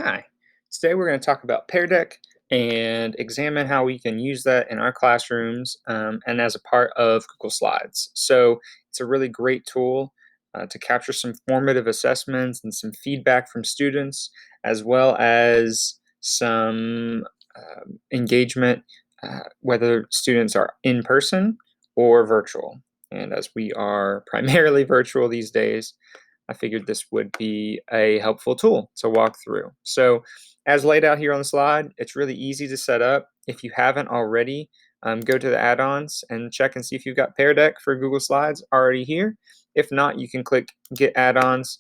Hi. Today we're going to talk about Pear Deck and examine how we can use that in our classrooms and as a part of Google Slides. So it's a really great tool to capture some formative assessments and some feedback from students, as well as some engagement, whether students are in person or virtual. And as we are primarily virtual these days, I figured this would be a helpful tool to walk through. So as laid out here on the slide, it's really easy to set up. If you haven't already, go to the add-ons and check and see if you've got Pear Deck for Google Slides already here. If not, you can click Get Add-ons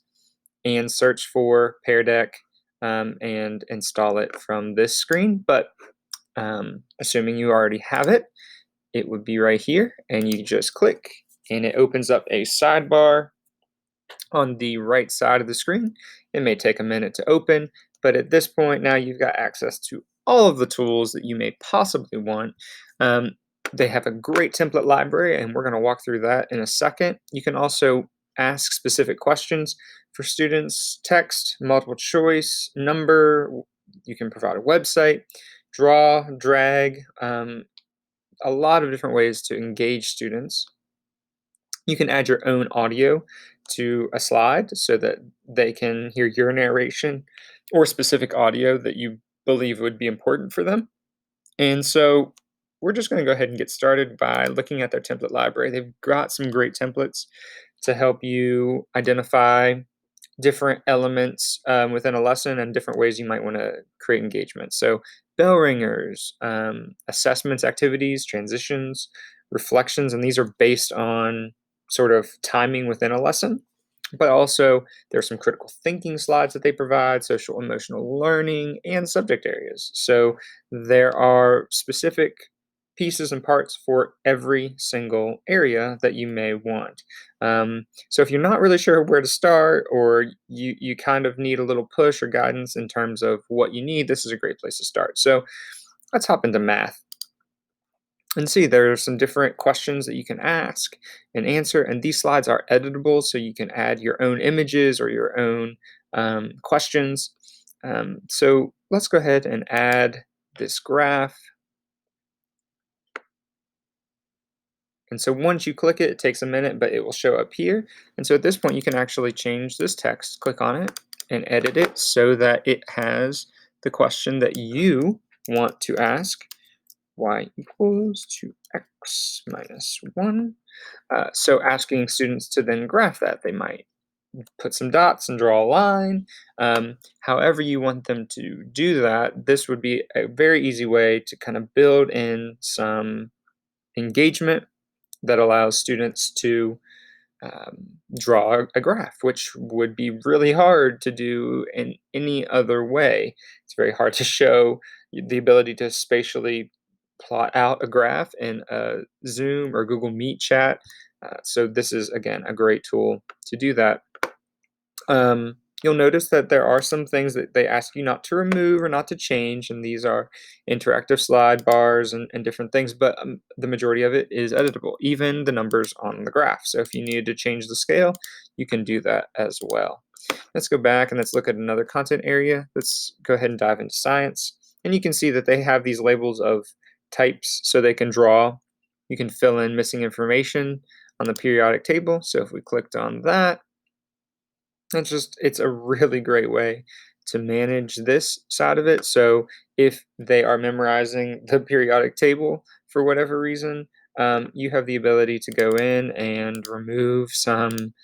and search for Pear Deck and install it from this screen. But assuming you already have it, it would be right here, and you just click, and it opens up a sidebar on the right side of the screen. It may take a minute to open, but at this point now you've got access to all of the tools that you may possibly want. Um, they have a great template library, and we're going to walk through that in a second. You can also ask specific questions for students, text, multiple choice, number. You can provide a website, draw, drag, a lot of different ways to engage students. You can add your own audio to a slide so that they can hear your narration or specific audio that you believe would be important for them. And so we're just going to go ahead and get started by looking at their template library. They've got some great templates to help you identify different elements within a lesson and different ways you might want to create engagement. So bell ringers, assessments, activities, transitions, reflections, and these are based on sort of timing within a lesson. But also there's some critical thinking slides that they provide, social emotional learning, and subject areas. So there are specific pieces and parts for every single area that you may want. So if you're not really sure where to start, or you kind of need a little push or guidance in terms of what you need, this is a great place to start. So let's hop into math and see. There are some different questions that you can ask and answer, and these slides are editable, so you can add your own images or your own questions. So let's go ahead and add this graph. And so once you click it, it takes a minute, but it will show up here. And so at this point, you can actually change this text, click on it, and edit it so that it has the question that you want to ask. Y equals 2x minus 1. So asking students to then graph that. They might put some dots and draw a line. However you want them to do that, this would be a very easy way to kind of build in some engagement that allows students to draw a graph, which would be really hard to do in any other way. It's very hard to show the ability to spatially plot out a graph in a Zoom or Google Meet chat. So this is, again, a great tool to do that. You'll notice that there are some things that they ask you not to remove or not to change, and these are interactive slide bars and different things, but the majority of it is editable, even the numbers on the graph. So if you needed to change the scale, you can do that as well. Let's go back and let's look at another content area. Let's go ahead and dive into science. And you can see that they have these labels of types so they can draw. You can fill in missing information on the periodic table. So if we clicked on that, it's a really great way to manage this side of it. So if they are memorizing the periodic table for whatever reason, you have the ability to go in and remove some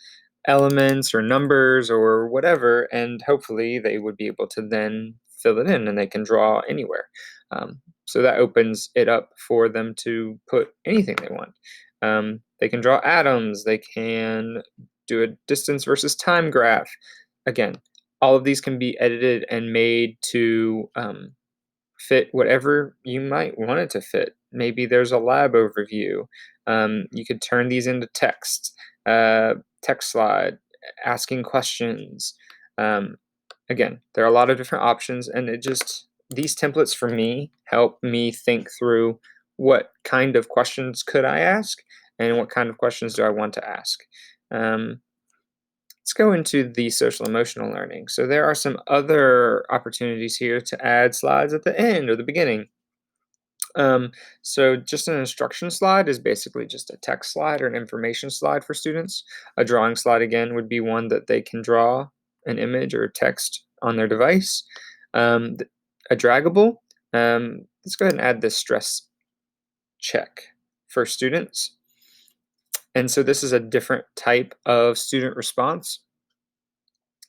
elements or numbers or whatever, and hopefully they would be able to then fill it in and they can draw anywhere. So that opens it up for them to put anything they want. They can draw atoms, they can do a distance versus time graph. Again, all of these can be edited and made to fit whatever you might want it to fit. Maybe there's a lab overview. You could turn these into text slide, asking questions. Again, there are a lot of different options, and these templates for me help me think through what kind of questions could I ask and what kind of questions do I want to ask. Let's go into the social emotional learning. So there are some other opportunities here to add slides at the end or the beginning. Um, so just an instruction slide is basically just a text slide or an information slide for students. A drawing slide, again, would be one that they can draw an image or text on their device. A draggable, let's go ahead and add this stress check for students. And so this is a different type of student response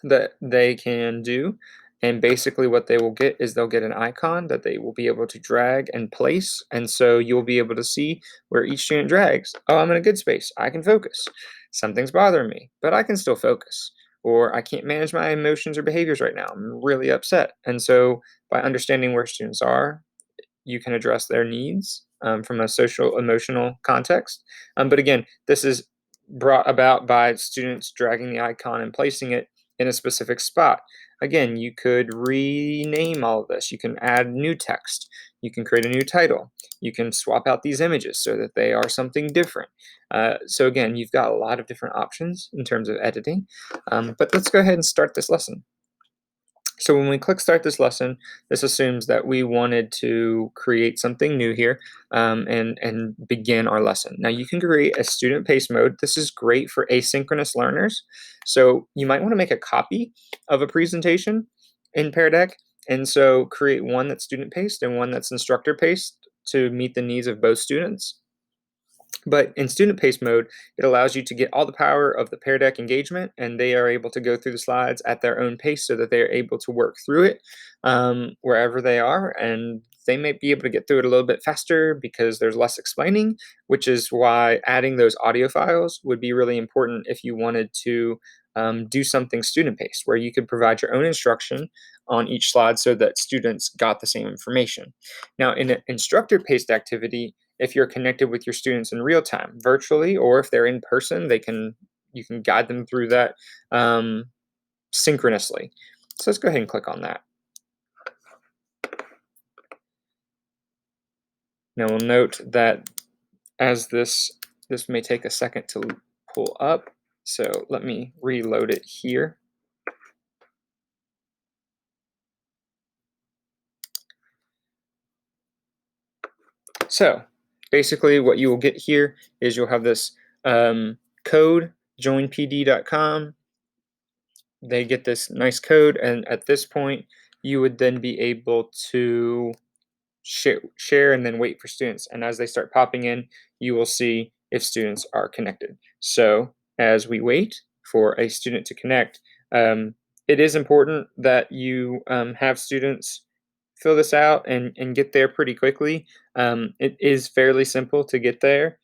that they can do. And basically what they will get is they'll get an icon that they will be able to drag and place. And so you'll be able to see where each student drags. Oh, I'm in a good space. I can focus. Something's bothering me, but I can still focus. Or I can't manage my emotions or behaviors right now. I'm really upset. And so by understanding where students are, you can address their needs from a social emotional context. But again, this is brought about by students dragging the icon and placing it in a specific spot. Again, you could rename all of this. You can add new text. You can create a new title. You can swap out these images so that they are something different. So again, you've got a lot of different options in terms of editing. But let's go ahead and start this lesson. So when we click start this lesson, this assumes that we wanted to create something new here and begin our lesson. Now you can create a student pace mode. This is great for asynchronous learners. So you might want to make a copy of a presentation in Pear Deck. And so create one that's student paced and one that's instructor paced to meet the needs of both students. But in student pace mode, it allows you to get all the power of the Pear Deck engagement, and they are able to go through the slides at their own pace so that they are able to work through it wherever they are. And they may be able to get through it a little bit faster because there's less explaining, which is why adding those audio files would be really important if you wanted to do something student paced, where you could provide your own instruction on each slide so that students got the same information. Now, in an instructor paced activity, if you're connected with your students in real time, virtually, or if they're in person, you can guide them through that synchronously. So let's go ahead and click on that. Now we'll note that as this may take a second to pull up, so let me reload it here. So basically what you will get here is you'll have this code, joinpd.com. They get this nice code, and at this point, you would then be able to share and then wait for students. And as they start popping in, you will see if students are connected. So as we wait for a student to connect, it is important that you have students fill this out and get there pretty quickly. It is fairly simple to get there,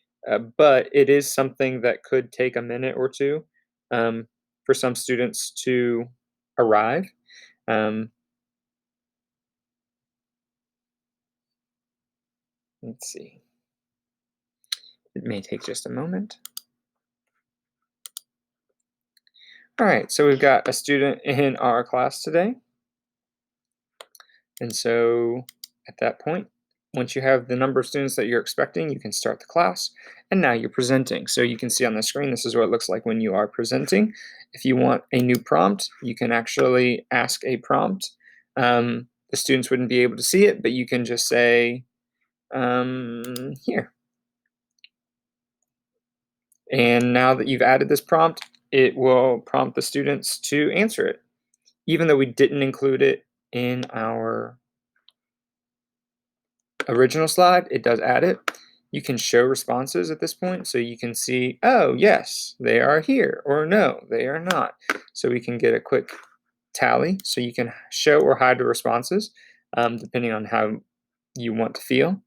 but it is something that could take a minute or two um, for some students to arrive. Um, let's see. It may take just a moment. All right, so we've got a student in our class today. And so at that point, once you have the number of students that you're expecting, you can start the class. And now you're presenting. So you can see on the screen, this is what it looks like when you are presenting. If you want a new prompt, you can actually ask a prompt. The students wouldn't be able to see it, but you can just say, here. And now that you've added this prompt, it will prompt the students to answer it. Even though we didn't include it in our original slide, it does add it. You can show responses at this point, so you can see, oh, yes, they are here, or no, they are not. So we can get a quick tally, so you can show or hide the responses, depending on how you want to feel.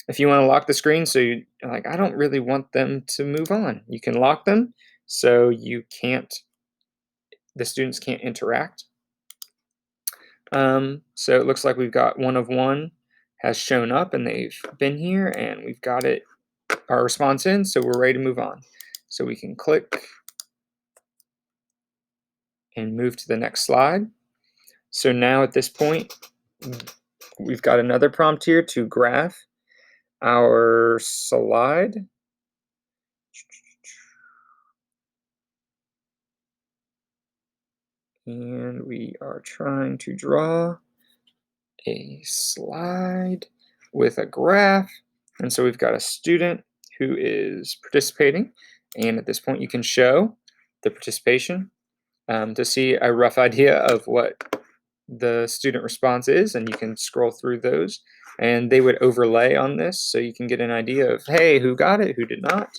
If you want to lock the screen, so you're like, I don't really want them to move on, you can lock them so the students can't interact. So it looks like we've got one of one has shown up and they've been here, and we've got our response in, so we're ready to move on. So we can click and move to the next slide. So now at this point, we've got another prompt here to graph our slide. And we are trying to draw a slide with a graph. And so we've got a student who is participating. And at this point, you can show the participation to see a rough idea of what the student response is. And you can scroll through those. And they would overlay on this so you can get an idea of, hey, who got it, who did not.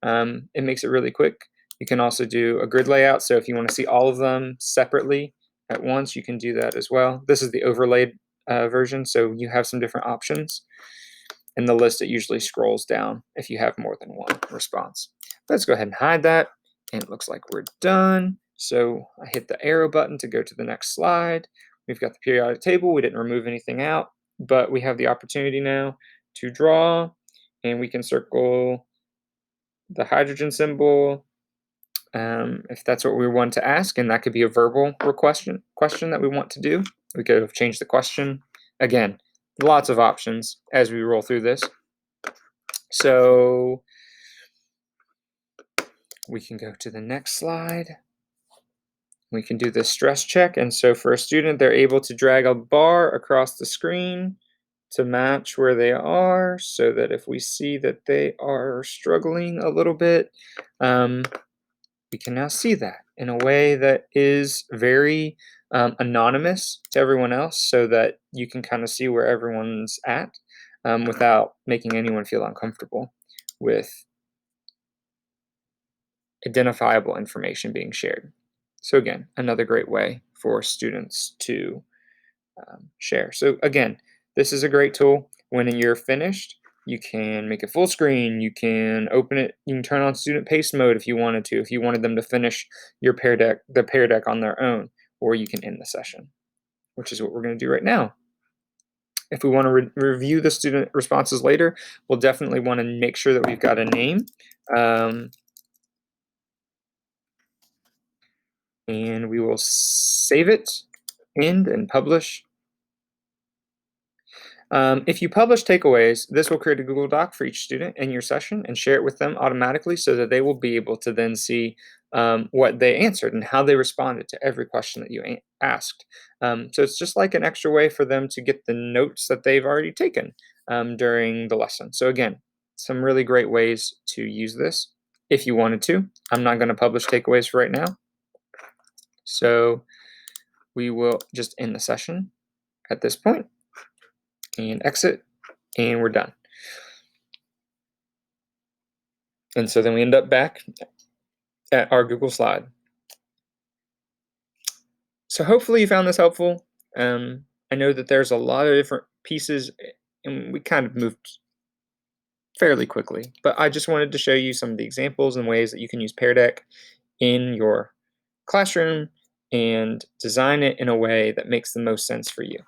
It makes it really quick. You can also do a grid layout. So if you want to see all of them separately at once, you can do that as well. This is the overlaid version, so you have some different options. In the list, it usually scrolls down if you have more than one response. Let's go ahead and hide that. And it looks like we're done. So I hit the arrow button to go to the next slide. We've got the periodic table. We didn't remove anything out, but we have the opportunity now to draw, and we can circle the hydrogen symbol if that's what we want to ask, and that could be a verbal question that we want to do. We could change the question. Again, lots of options as we roll through this. So we can go to the next slide. We can do the stress check. And so for a student, they're able to drag a bar across the screen to match where they are, so that if we see that they are struggling a little bit, we can now see that in a way that is very anonymous to everyone else, so that you can kind of see where everyone's at without making anyone feel uncomfortable with identifiable information being shared. So again, another great way for students to share. So again, this is a great tool. When you're finished, you can make it full screen. You can open it. You can turn on student pace mode if you wanted to. If you wanted them to finish your the Pear Deck on their own, or you can end the session, which is what we're going to do right now. If we want to review the student responses later, we'll definitely want to make sure that we've got a name. And we will save it, end, and publish. If you publish takeaways, this will create a Google Doc for each student in your session and share it with them automatically, so that they will be able to then see what they answered and how they responded to every question that you asked. So it's just like an extra way for them to get the notes that they've already taken during the lesson. So again, some really great ways to use this if you wanted to. I'm not going to publish takeaways for right now. So we will just end the session at this point and exit, and we're done. And so then we end up back at our Google slide. So hopefully you found this helpful. I know that there's a lot of different pieces, and we kind of moved fairly quickly, but I just wanted to show you some of the examples and ways that you can use Pear Deck in your classroom and design it in a way that makes the most sense for you.